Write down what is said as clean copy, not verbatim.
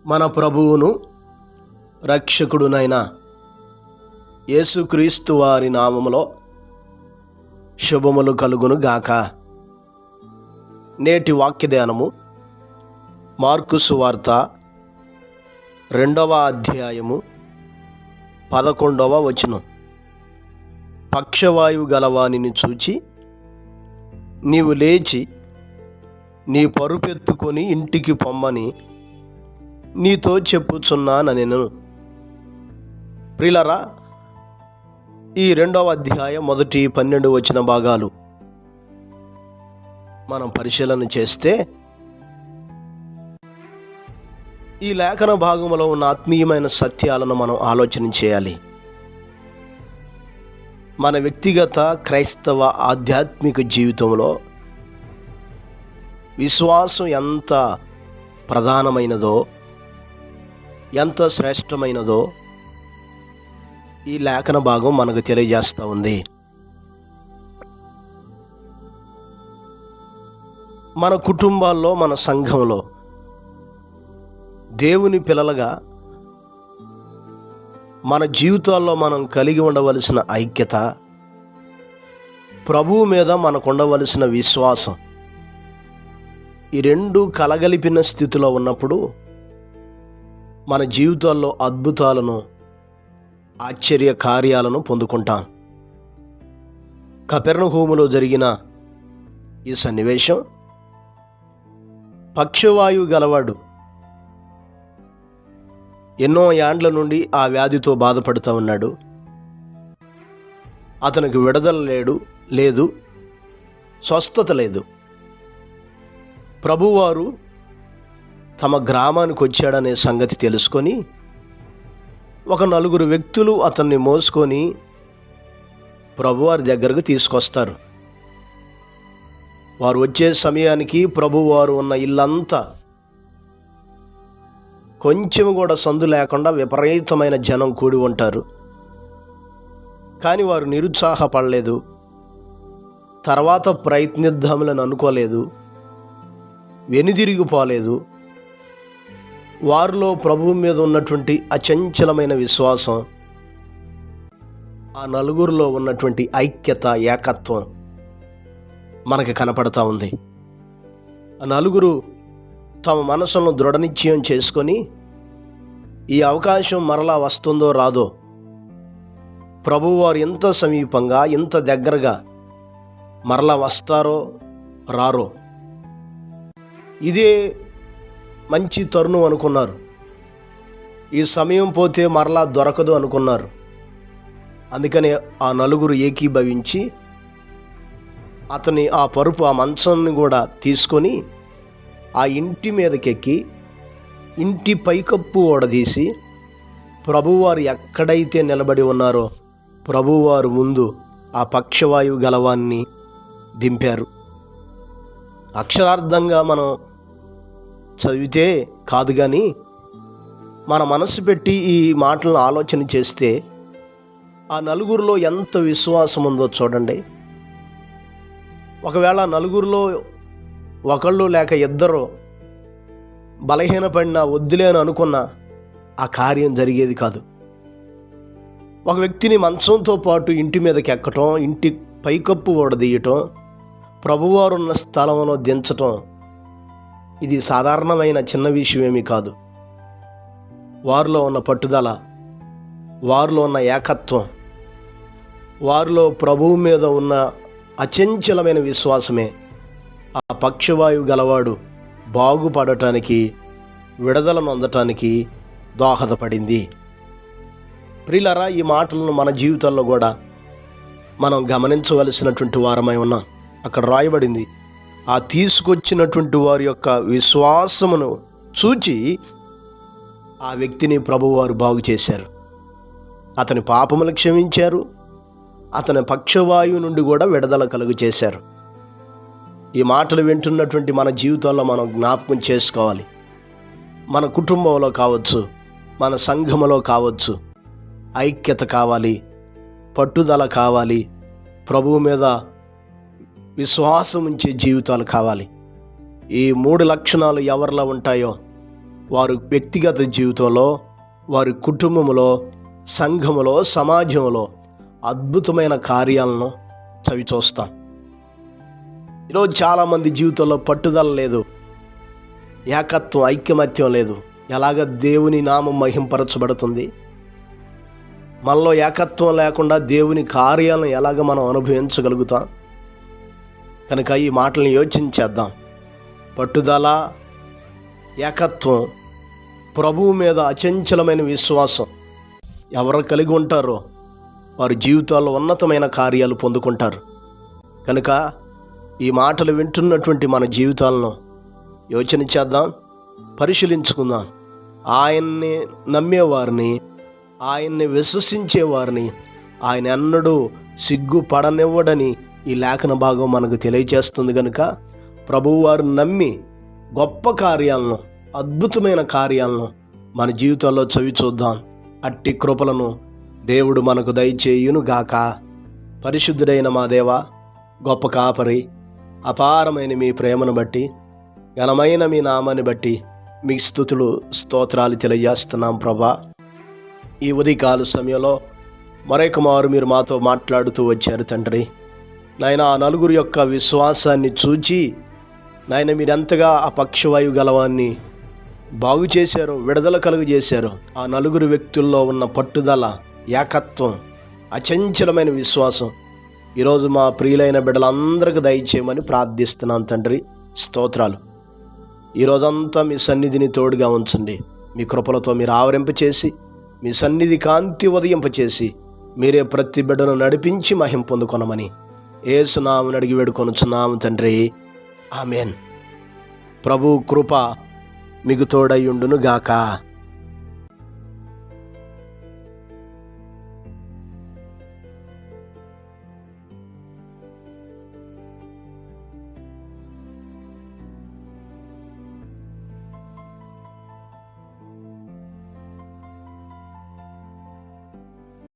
మన ప్రభువును రక్షకుడునైన యేసుక్రీస్తు వారి నామములో శుభములు కలుగును గాక. నేటి వాక్య ధ్యానము మార్కు సువార్త 2వ అధ్యాయము 11వ వచనం. పక్షవాయువు గలవానిని చూచి నీవు లేచి నీ పరుపెత్తుకొని ఇంటికి పొమ్మని నీతో చెప్పుచున్నానెను. ప్రియులారా, ఈ 2వ అధ్యాయం మొదటి 12 వచన భాగాలు మనం పరిశీలన చేస్తే ఈ లేఖన భాగంలో ఉన్న ఆత్మీయమైన సత్యాలను మనం ఆలోచన చేయాలి. మన వ్యక్తిగత క్రైస్తవ ఆధ్యాత్మిక జీవితంలో విశ్వాసం ఎంత ప్రధానమైనదో, ఎంత శ్రేష్టమైనదో ఈ లేఖన భాగం మనకు తెలియజేస్తూ ఉంది. మన కుటుంబాల్లో, మన సంఘంలో దేవుని పిల్లలుగా మన జీవితాల్లో మనం కలిగి ఉండవలసిన ఐక్యత, ప్రభువు మీద మనకు ఉండవలసిన విశ్వాసం, ఈ రెండు కలగలిపిన స్థితిలో ఉన్నప్పుడు మన జీవితాల్లో అద్భుతాలను, ఆశ్చర్య కార్యాలను పొందుకుంటాం. కపెర్నహూములో జరిగిన ఈ సన్నివేశం, పక్షవాయువు గలవాడు ఎన్నో ఏండ్ల నుండి ఆ వ్యాధితో బాధపడుతూ ఉన్నాడు. అతనికి విడుదల లేదు, స్వస్థత లేదు. ప్రభువారు తమ గ్రామానికి వచ్చాడనే సంగతి తెలుసుకొని ఒక 4 వ్యక్తులు అతన్ని మోసుకొని ప్రభువారి దగ్గరకు తీసుకొస్తారు. వారు వచ్చే సమయానికి ప్రభువారు ఉన్న ఇల్లంతా కొంచెం కూడా సందు లేకుండా విపరీతమైన జనం కూడి ఉంటారు. కానీ వారు నిరుత్సాహపడలేదు, తర్వాత ప్రయత్నిద్దాములని అనుకోలేదు, వెనుదిరిగిపోలేదు. వారిలో ప్రభువు మీద ఉన్నటువంటి అచంచలమైన విశ్వాసం, ఆ 4 ఉన్నటువంటి ఐక్యత, ఏకత్వం మనకి కనపడతా ఉంది. ఆ 4 తమ మనసులను దృఢనిశ్చయం చేసుకొని ఈ అవకాశం మరలా వస్తుందో రాదో, ప్రభువారు ఎంత సమీపంగా, ఎంత దగ్గరగా మరలా వస్తారో రారో, ఇదే మంచి తరుణం అనుకున్నారు. ఈ సమయం పోతే మరలా దొరకదు అనుకున్నారు. అందుకనే ఆ 4 ఏకీభవించి అతని ఆ పరుపు, ఆ మంచాన్ని కూడా తీసుకొని ఆ ఇంటి మీదకెక్కి ఇంటి పైకప్పు ఓడదీసి ప్రభువారు ఎక్కడైతే నిలబడి ఉన్నారో ప్రభువారు ముందు ఆ పక్షవాయువు గలవాన్ని దింపారు. అక్షరార్థంగా మనం చదివితే కాదు, కానీ మన మనసు పెట్టి ఈ మాటలను ఆలోచన చేస్తే ఆ 4 ఎంత విశ్వాసం ఉందో చూడండి. ఒకవేళ 4 ఒకళ్ళు లేక 2 బలహీనపడినా, వద్దులేని అనుకున్న ఆ కార్యం జరిగేది కాదు. ఒక వ్యక్తిని మంచంతో పాటు ఇంటి మీదకి ఎక్కటం, ఇంటి పైకప్పు ఓడదీయటం, ప్రభువారున్న స్థలంలో దించటం, ఇది సాధారణమైన చిన్న విషయమేమీ కాదు. వారిలో ఉన్న పట్టుదల, వారిలో ఉన్న ఏకత్వం, వారిలో ప్రభువు మీద ఉన్న అచంచలమైన విశ్వాసమే ఆ పక్షవాయువు గలవాడు బాగుపడటానికి, విడుదలను పొందటానికి దోహదపడింది. ప్రియులారా, ఈ మాటలను మన జీవితాల్లో కూడా మనం గమనించవలసినటువంటి వారమై ఉన్నాం. అక్కడ రాయబడింది, ఆ తీసుకొచ్చినటువంటి వారి యొక్క విశ్వాసమును చూచి ఆ వ్యక్తిని ప్రభువారు బాగు చేశారు. అతని పాపములు క్షమించారు, అతని పక్షవాయువు నుండి కూడా విడుదల కలుగు చేశారు. ఈ మాటలు వింటున్నటువంటి మన జీవితాల్లో మనం జ్ఞాపకం చేసుకోవాలి. మన కుటుంబంలో కావచ్చు, మన సంఘములో కావచ్చు, ఐక్యత కావాలి, పట్టుదల కావాలి, ప్రభువు మీద విశ్వాసం ఉంచే జీవితాలు కావాలి. ఈ 3 లక్షణాలు ఎవరిలో ఉంటాయో వారి వ్యక్తిగత జీవితంలో, వారి కుటుంబంలో, సంఘములో, సమాజంలో అద్భుతమైన కార్యాలను చవిచూస్తాం. ఈరోజు చాలామంది జీవితంలో పట్టుదల లేదు, ఏకత్వం, ఐక్యమత్యం లేదు. ఎలాగ దేవుని నామం మహింపరచబడుతుంది? మనలో ఏకత్వం లేకుండా దేవుని కార్యాలను ఎలాగ మనం అనుభవించగలుగుతాం? కనుక ఈ మాటలను యోచించేద్దాం. పట్టుదల, ఏకత్వం, ప్రభువు మీద అచంచలమైన విశ్వాసం ఎవరు కలిగి ఉంటారో వారి జీవితాల్లో ఉన్నతమైన కార్యాలు పొందుకుంటారు. కనుక ఈ మాటలు వింటున్నటువంటి మన జీవితాలను యోచన చేద్దాం, పరిశీలించుకుందాం. ఆయన్ని నమ్మేవారిని, ఆయన్ని విశ్వసించేవారిని ఆయన ఎన్నడూ సిగ్గుపడనివ్వడని ఈ లేఖన భాగం మనకు తెలియజేస్తుంది. కనుక ప్రభువు వారు నమ్మి గొప్ప కార్యాలను, అద్భుతమైన కార్యాలను మన జీవితాల్లో చవి చూద్దాం. అట్టి కృపలను దేవుడు మనకు దయచేయునుగాక. పరిశుద్ధుడైన మా దేవా, గొప్ప కాపరి, అపారమైన మీ ప్రేమను బట్టి, ఘనమైన మీ నామాన్ని బట్టి మీకు స్తుతులు, స్తోత్రాలు తెలియజేస్తున్నాం ప్రభా. ఈ ఉదయకాల సమయంలో మరొక మారు మీరు మాతో మాట్లాడుతూ వచ్చారు తండ్రి. నాయన, ఆ నలుగురు యొక్క విశ్వాసాన్ని చూచి నాయన మీరెంతగా ఆ పక్షవాయు గలవాన్ని బాగు చేశారో, విడుదల కలుగజేశారో, ఆ నలుగురు వ్యక్తుల్లో ఉన్న పట్టుదల, ఏకత్వం, అచంచలమైన విశ్వాసం ఈరోజు మా ప్రియులైన బిడ్డలందరికీ దయచేయమని ప్రార్థిస్తున్నాను తండ్రి. స్తోత్రాలు. ఈరోజంతా మీ సన్నిధిని తోడుగా ఉంచండి. మీ కృపలతో మీరు ఆవరింపచేసి, మీ సన్నిధి కాంతి ఉదయింపచేసి మీరే ప్రతి బిడ్డను నడిపించి మహిమ పొందుకొనమని యేసు నామమున అడిగి వేడుకొనుచున్నాము తండ్రి. ఆమేన్. ప్రభు కృప మీకు తోడై ఉండును గాక.